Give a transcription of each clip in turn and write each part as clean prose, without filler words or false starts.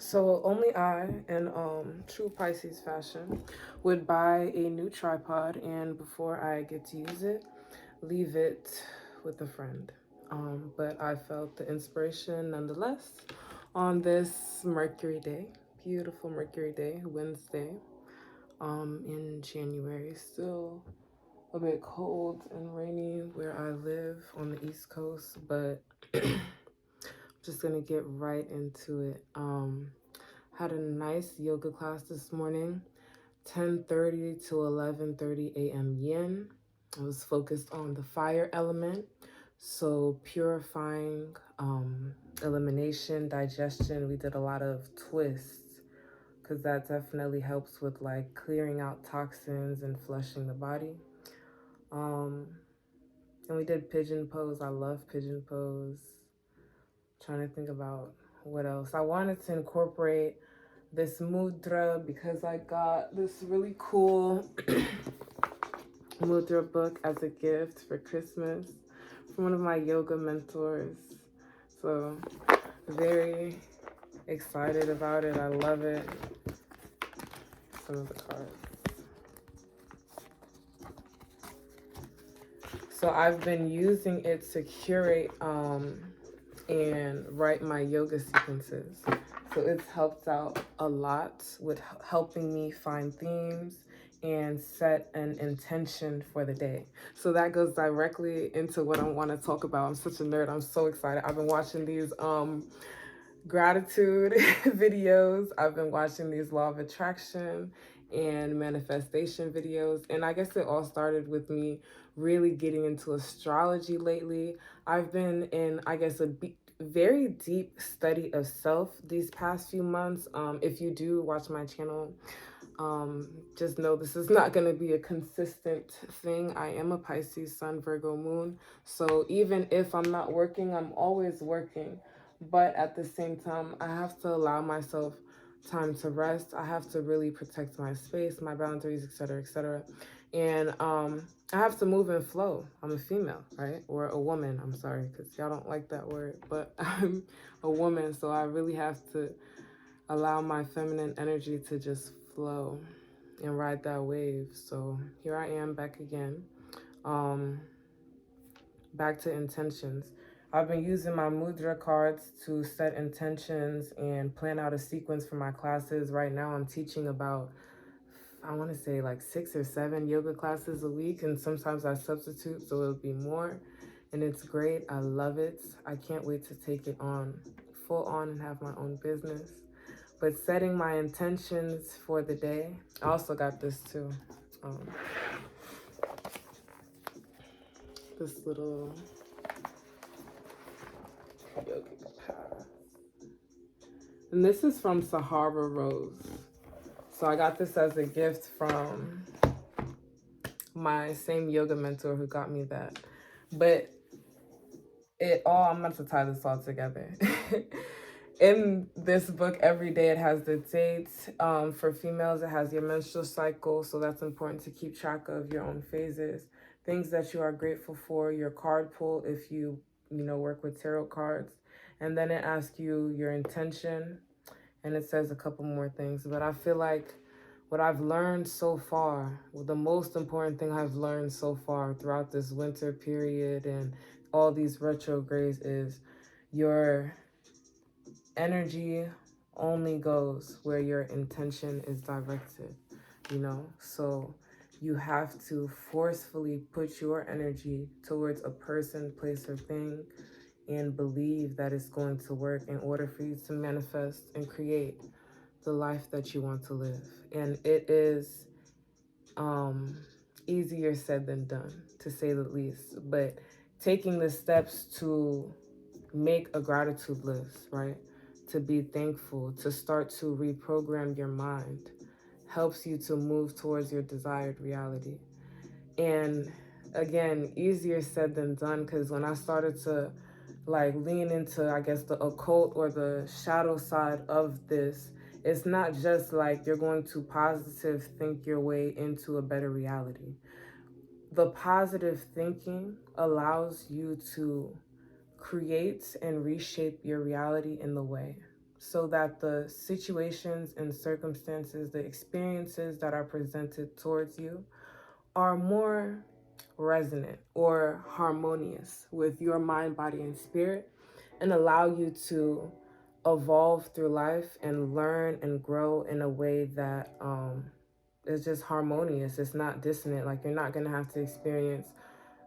So only I, in true Pisces fashion, would buy a new tripod, and before I get to use it, leave it with a friend. But I felt the inspiration nonetheless on this Mercury day, beautiful Mercury day, Wednesday, in January. Still a bit cold and rainy where I live on the East Coast, but just gonna get right into it. Had a nice yoga class this morning, 10:30 to 11:30 a.m. yin. I was focused on the fire element, so purifying, elimination, digestion. We did a lot of twists because that definitely helps with like clearing out toxins and flushing the body. And we did pigeon pose. I love pigeon pose. Trying to think about what else. I wanted to incorporate this mudra because I got this really cool mudra book as a gift for Christmas from one of my yoga mentors. So very excited about it. I love it. Some of the cards. So I've been using it to curate and write my yoga sequences. So it's helped out a lot with helping me find themes and set an intention for the day. So that goes directly into what I want to talk about. I'm such a nerd. I'm so excited. I've been watching these gratitude videos. I've been watching these law of attraction and manifestation videos. And I guess it all started with me really getting into astrology lately. I've been in, I guess, very deep study of self these past few months. If you do watch my channel, just know this is not going to be a consistent thing. I am a Pisces Sun, Virgo Moon. So even if I'm not working, I'm always working. But at the same time, I have to allow myself time to rest. I have to really protect my space, my boundaries, etc., etc. And I have to move and flow. I'm a female, right? Or a woman. I'm sorry, because y'all don't like that word. But I'm a woman, so I really have to allow my feminine energy to just flow and ride that wave. So here I am back again. Back to intentions. I've been using my mudra cards to set intentions and plan out a sequence for my classes. Right now I'm teaching about, I want to say like 6 or 7 yoga classes a week, and sometimes I substitute so it'll be more, and it's great. I love it. I can't wait to take it on full on and have my own business. But setting my intentions for the day. I also got this too. This little yogic path. And this is from Sahara Rose. So I got this as a gift from my same yoga mentor who got me that. But I'm going to tie this all together. In this book, every day it has the dates. For females, it has your menstrual cycle. So that's important to keep track of your own phases. Things that you are grateful for, your card pull if you work with tarot cards. And then it asks you your intention. And it says a couple more things. But I feel like what I've learned so far, the most important thing I've learned so far throughout this winter period and all these retrogrades is your energy only goes where your intention is directed, So you have to forcefully put your energy towards a person, place, or thing and believe that it's going to work in order for you to manifest and create the life that you want to live. And it is easier said than done, to say the least. But taking the steps to make a gratitude list, right? To be thankful, to start to reprogram your mind, helps you to move towards your desired reality. And again, easier said than done, because when I started to lean into, I guess, the occult or the shadow side of this, it's not just like you're going to positive think your way into a better reality. The positive thinking allows you to create and reshape your reality in the way. so that the situations and circumstances, the experiences that are presented towards you are more resonant or harmonious with your mind, body, and spirit, and allow you to evolve through life and learn and grow in a way that is just harmonious. It's not dissonant. Like, you're not going to have to experience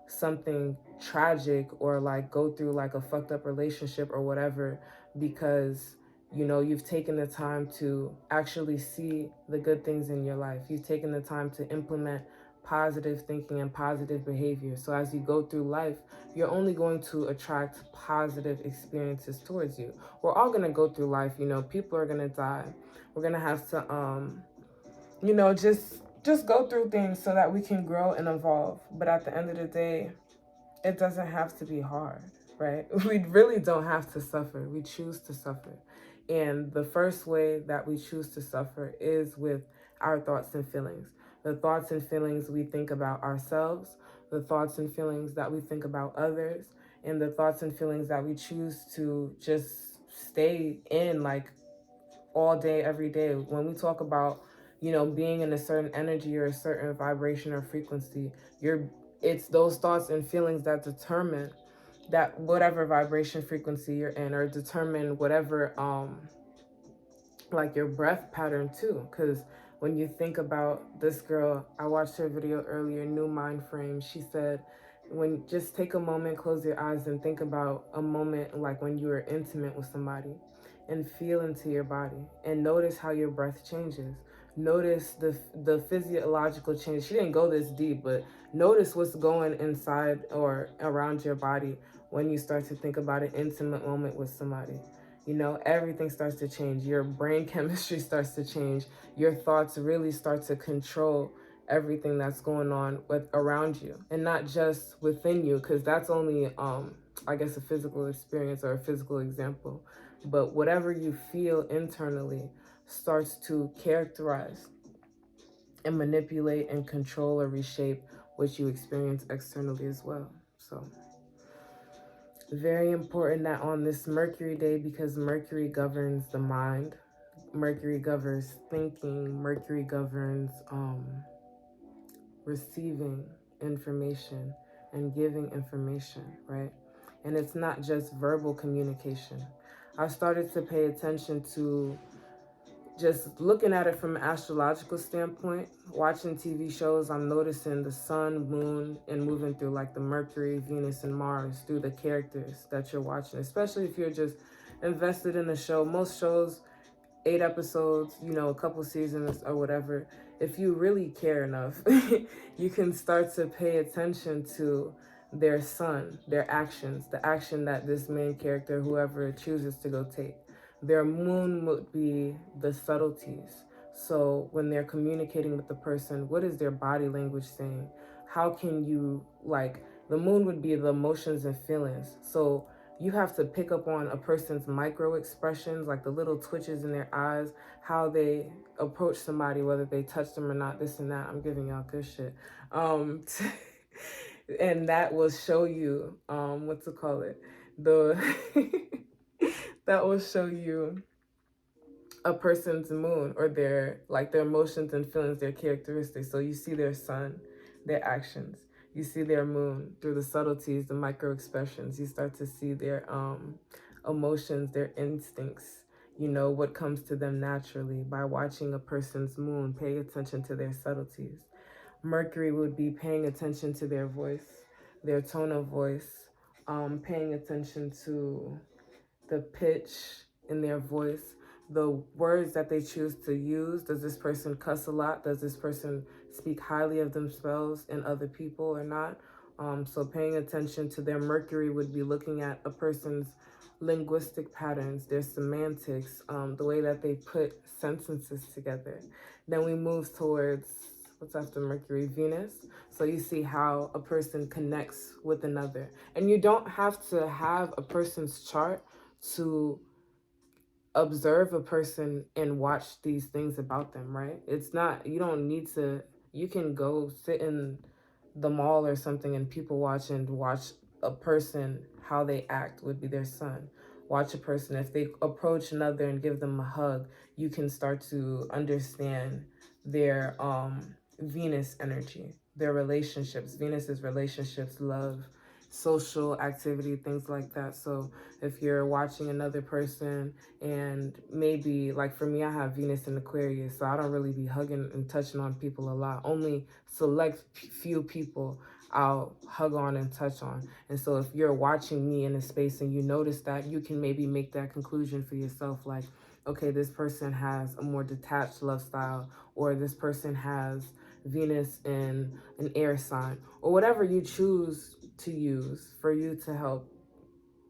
something tragic or like go through like a fucked up relationship or whatever because you've taken the time to actually see the good things in your life. You've taken the time to implement positive thinking and positive behavior. So as you go through life, you're only going to attract positive experiences towards you. We're all going to go through life. People are going to die. We're going to have to just go through things so that we can grow and evolve. But at the end of the day, it doesn't have to be hard, right? We really don't have to suffer. We choose to suffer. And the first way that we choose to suffer is with our thoughts and feelings. The thoughts and feelings we think about ourselves, the thoughts and feelings that we think about others, and the thoughts and feelings that we choose to just stay in like all day, every day. When we talk about, being in a certain energy or a certain vibration or frequency, it's those thoughts and feelings that determine that whatever vibration frequency you're in, or determine whatever like your breath pattern too. Because when you think about this girl, I watched her video earlier, New Mind Frame. She said, just take a moment, close your eyes, and think about a moment like when you were intimate with somebody, and feel into your body and notice how your breath changes. Notice the physiological change. She didn't go this deep, but notice what's going inside or around your body when you start to think about an intimate moment with somebody. Everything starts to change. Your brain chemistry starts to change. Your thoughts really start to control everything that's going on around you, and not just within you, because that's only I guess a physical experience or a physical example. But whatever you feel internally starts to characterize and manipulate and control or reshape what you experience externally as well. So very important that on this Mercury day, because Mercury governs the mind, Mercury governs thinking, Mercury governs receiving information and giving information, right? And it's not just verbal communication. I started to pay attention to just looking at it from an astrological standpoint. Watching TV shows, I'm noticing the sun, moon, and moving through like the Mercury, Venus, and Mars through the characters that you're watching, especially if you're just invested in the show. Most shows, 8 episodes, a couple seasons or whatever. If you really care enough, you can start to pay attention to their sun, their actions, the action that this main character, whoever chooses to go take. Their moon would be the subtleties. So when they're communicating with the person, what is their body language saying? How can you, like, the moon would be the emotions and feelings. So you have to pick up on a person's micro expressions, like the little twitches in their eyes, how they approach somebody, whether they touch them or not, this and that. I'm giving y'all good shit. And that will show you, the that will show you a person's moon, or their emotions and feelings, their characteristics. So you see their sun, their actions. You see their moon through the subtleties, the micro expressions. You start to see their emotions, their instincts, what comes to them naturally by watching a person's moon. Pay attention to their subtleties. Mercury would be paying attention to their voice, their tone of voice, paying attention to the pitch in their voice, the words that they choose to use. Does this person cuss a lot? Does this person speak highly of themselves and other people or not? So paying attention to their Mercury would be looking at a person's linguistic patterns, their semantics, the way that they put sentences together. Then we move towards, what's after Mercury? Venus. So you see how a person connects with another. And you don't have to have a person's chart to observe a person and watch these things about them, right? It's not, you don't need to, you can go sit in the mall or something and people watch a person, how they act would be their sun. watch a person. If they approach another and give them a hug, you can start to understand their Venus energy, their relationships. Venus is relationships, love, social activity, things like that. So if you're watching another person, and maybe like for me, I have Venus in Aquarius, so I don't really be hugging and touching on people a lot. Only select few people I'll hug on and touch on. And so if you're watching me in a space and you notice that, you can maybe make that conclusion for yourself, like, okay, this person has a more detached love style, or this person has Venus in an air sign, or whatever you choose to use for you to help,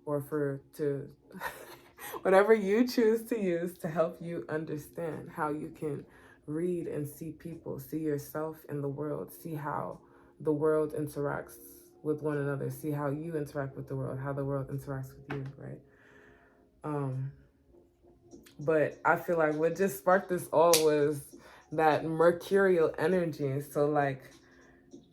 or for to whatever you choose to use to help you understand how you can read and see people, see yourself in the world, see how the world interacts with one another, see how you interact with the world, how the world interacts with you, right? But I feel like what just sparked this all was that mercurial energy. So like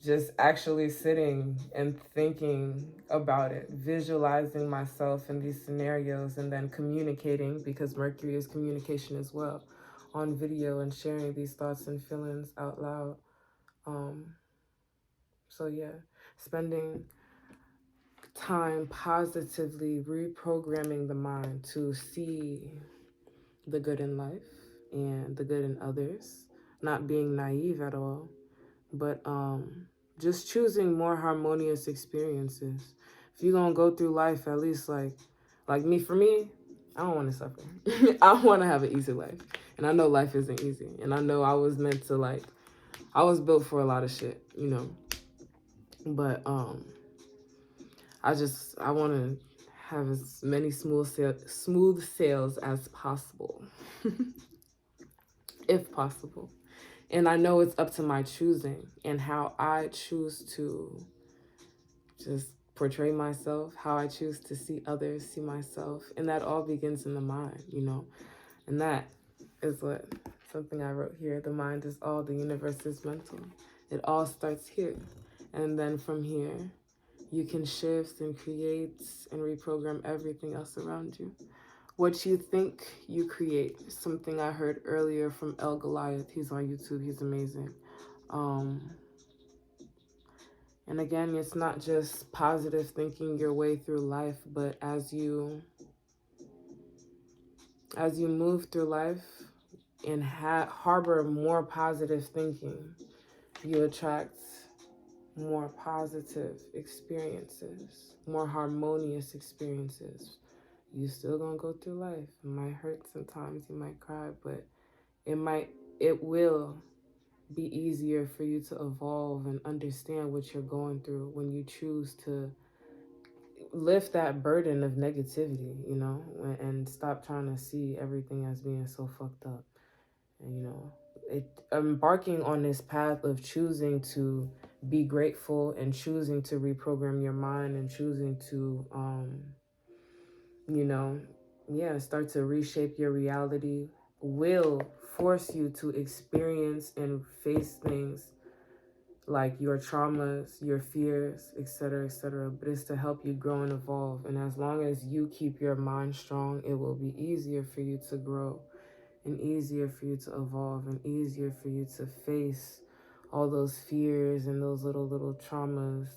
just actually sitting and thinking about it, visualizing myself in these scenarios, and then communicating, because Mercury is communication as well, on video, and sharing these thoughts and feelings out loud. So yeah, spending time positively reprogramming the mind to see the good in life and the good in others, not being naive at all, but just choosing more harmonious experiences. If you're gonna go through life, at least like me, for me, I don't want to suffer. I want to have an easy life, and I know life isn't easy, and I know I was meant to, like, I was built for a lot of shit, you know. But I want to have as many smooth sails as possible, if possible. And I know it's up to my choosing and how I choose to just portray myself, how I choose to see others, see myself. And that all begins in the mind, you know. And that is what something I wrote here. The mind is all, the universe is mental. It all starts here. And then from here, you can shift and create and reprogram everything else around you. What you think, you create. Something I heard earlier from El Goliath. He's on YouTube. He's amazing. And again, it's not just positive thinking your way through life, but as you move through life and harbor more positive thinking, you attract more positive experiences, more harmonious experiences. You still gonna go through life. It might hurt sometimes, you might cry, but it will be easier for you to evolve and understand what you're going through when you choose to lift that burden of negativity, you know, and stop trying to see everything as being so fucked up. And, you know, embarking on this path of choosing to be grateful and choosing to reprogram your mind and choosing to, you know, start to reshape your reality will force you to experience and face things like your traumas, your fears, etc., etc. But it's to help you grow and evolve. And as long as you keep your mind strong, it will be easier for you to grow, and easier for you to evolve, and easier for you to face all those fears and those little traumas.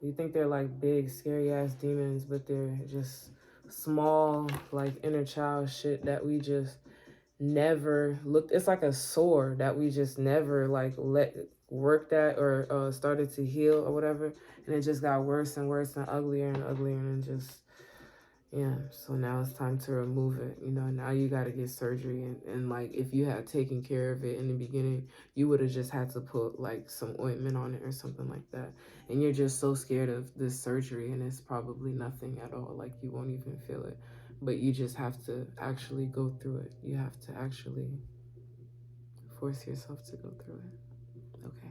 We think they're like big, scary ass demons, but they're just small, like inner child shit that we just never looked. It's like a sore that we just never like let work that, or started to heal or whatever, and it just got worse and worse and uglier and uglier, and just so now it's time to remove it. You know, now you got to get surgery, and like if you had taken care of it in the beginning, you would have just had to put like some ointment on it or something like that, and you're just so scared of this surgery, and it's probably nothing at all, like you won't even feel it, but you just have to actually go through it. You have to actually force yourself to go through it. Okay.